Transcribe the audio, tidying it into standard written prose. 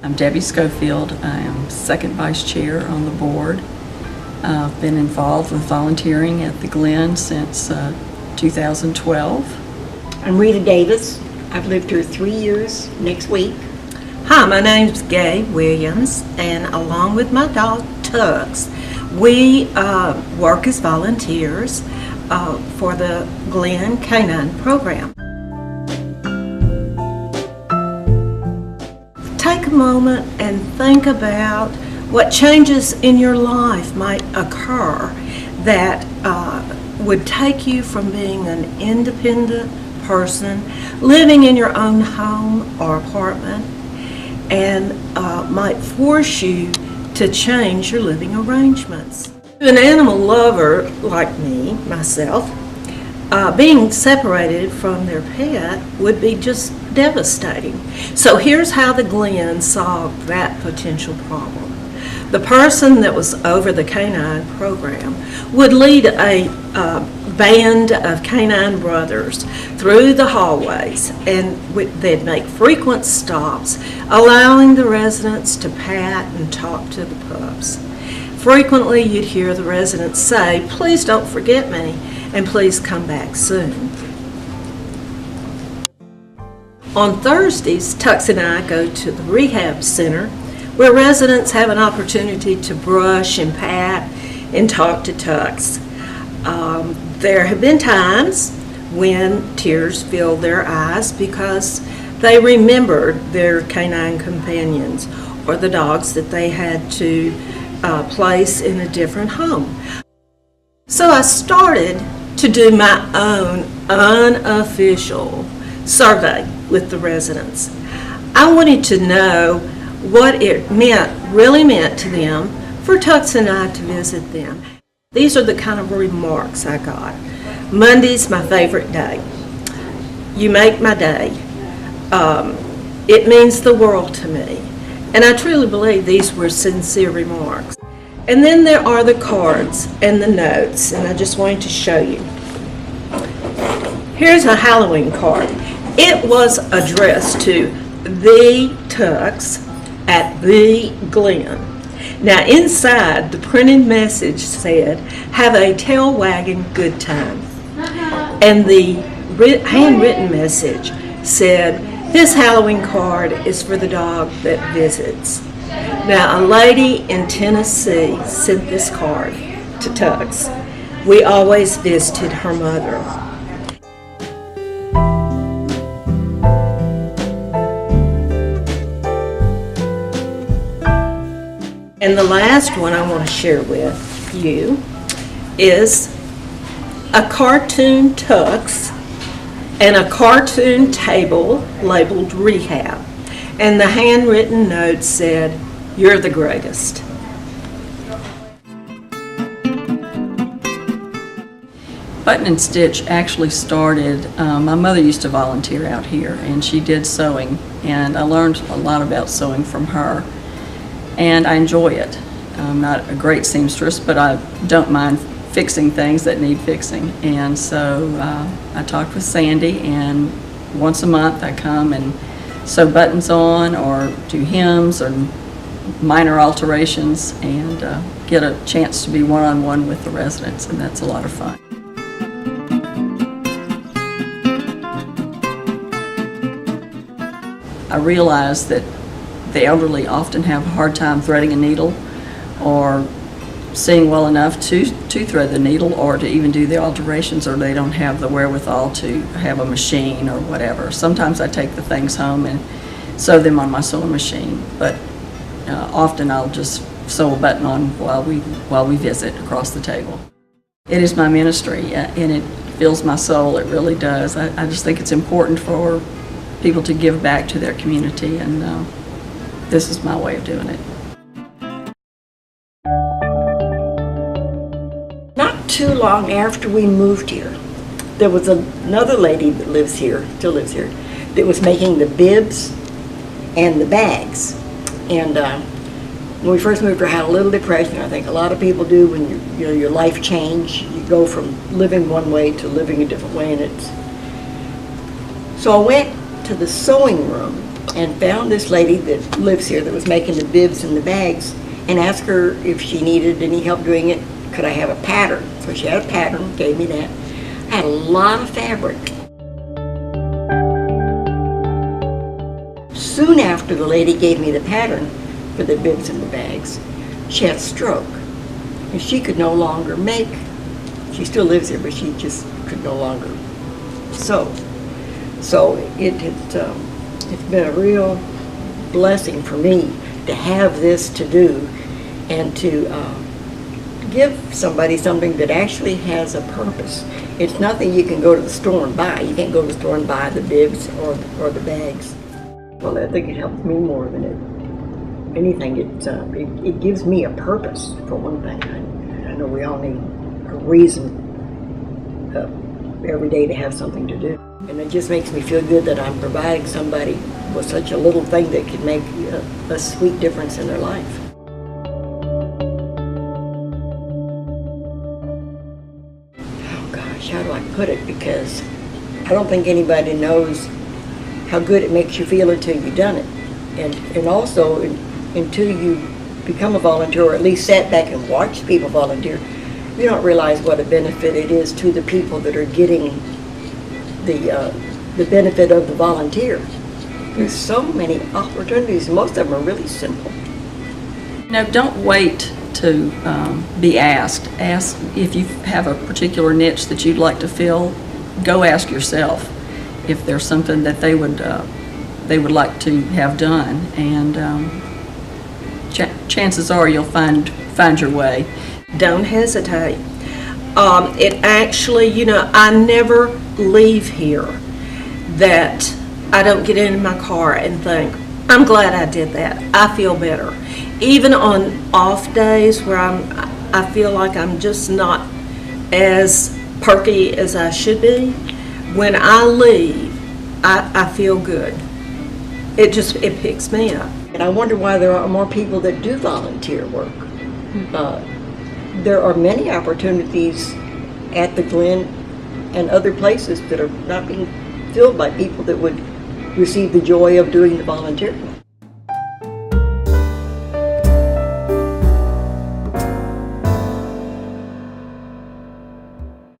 I'm Debbie Schofield. I am second vice chair on the board. I've been involved with volunteering at the Glen since 2012. I'm Rita Davis. I've lived here 3 years next week. Hi, my name's Gay Williams, and along with my dog Tux, we work as volunteers for the Glen Canine Program. Take a moment and think about what changes in your life might occur that would take you from being an independent person, living in your own home or apartment, and might force you to change your living arrangements. To an animal lover like me, myself, being separated from their pet would be just devastating. So here's how the Glen solved that potential problem. The person that was over the canine program would lead a band of canine brothers through the hallways, and they'd make frequent stops, allowing the residents to pat and talk to the pups. Frequently you'd hear the residents say, "Please don't forget me, and please come back soon." On Thursdays, Tux and I go to the rehab center where residents have an opportunity to brush and pat and talk to Tux. There have been times when tears filled their eyes because they remembered their canine companions or the dogs that they had to place in a different home. So I started to do my own unofficial survey with the residents. I wanted to know what it really meant to them for Tux and I to visit them. These are the kind of remarks I got. "Monday's my favorite day. You make my day. It means the world to me." And I truly believe these were sincere remarks. And then there are the cards and the notes, and I just wanted to show you. Here's a Halloween card. It was addressed to the Tux at the Glen. Now inside, the printed message said, "Have a tail wagging good time." And the handwritten message said, "This Halloween card is for the dog that visits." Now a lady in Tennessee sent this card to Tux. "We always visited her mother." And the last one I want to share with you is a cartoon Tux and a cartoon table labeled rehab. And the handwritten note said, "You're the greatest." Button and Stitch actually started, my mother used to volunteer out here, and she did sewing, and I learned a lot about sewing from her. And I enjoy it. I'm not a great seamstress, but I don't mind fixing things that need fixing. And so I talked with Sandy, and once a month I come and sew buttons on or do hems or minor alterations, and get a chance to be one-on-one with the residents, and that's a lot of fun. I realized that the elderly often have a hard time threading a needle or seeing well enough to thread the needle or to even do the alterations, or they don't have the wherewithal to have a machine or whatever. Sometimes I take the things home and sew them on my sewing machine, but often I'll just sew a button on while we visit across the table. It is my ministry, and it fills my soul. It really does. I just think it's important for people to give back to their community, and this is my way of doing it. Not too long after we moved here, there was another lady that lives here, still lives here, that was making the bibs and the bags. And when we first moved here, I had a little depression. I think a lot of people do when your life change. You go from living one way to living a different way, and it's. So I went to the sewing room and found this lady that lives here that was making the bibs and the bags, and asked her if she needed any help doing it, could I have a pattern? So she had a pattern, gave me that. I had a lot of fabric. Soon after the lady gave me the pattern for the bibs and the bags, she had a stroke, and she could no longer make. She still lives here, but she just could no longer sew. So it's been a real blessing for me to have this to do and to give somebody something that actually has a purpose. It's nothing you can go to the store and buy. You can't go to the store and buy the bibs or the bags. Well, I think it helps me more than anything. It gives me a purpose, for one thing. I know we all need a reason every day to have something to do. And it just makes me feel good that I'm providing somebody with such a little thing that can make a sweet difference in their life. Oh gosh, how do I put it? Because I don't think anybody knows how good it makes you feel until you've done it. And also until you become a volunteer, or at least sat back and watched people volunteer, you don't realize what a benefit it is to the people that are getting the benefit of the volunteer. There's so many opportunities. Most of them are really simple. Don't wait to be asked. Ask if you have a particular niche that you'd like to fill. Go ask yourself if there's something that they would like to have done, and chances are you'll find your way. Don't hesitate. It actually, I never leave here that I don't get in my car and think, I'm glad I did that. I feel better. Even on off days where I feel like I'm just not as perky as I should be, when I leave, I feel good. It picks me up. And I wonder why there aren't more people that do volunteer work. There are many opportunities at the Glen and other places that are not being filled by people that would receive the joy of doing the volunteer work.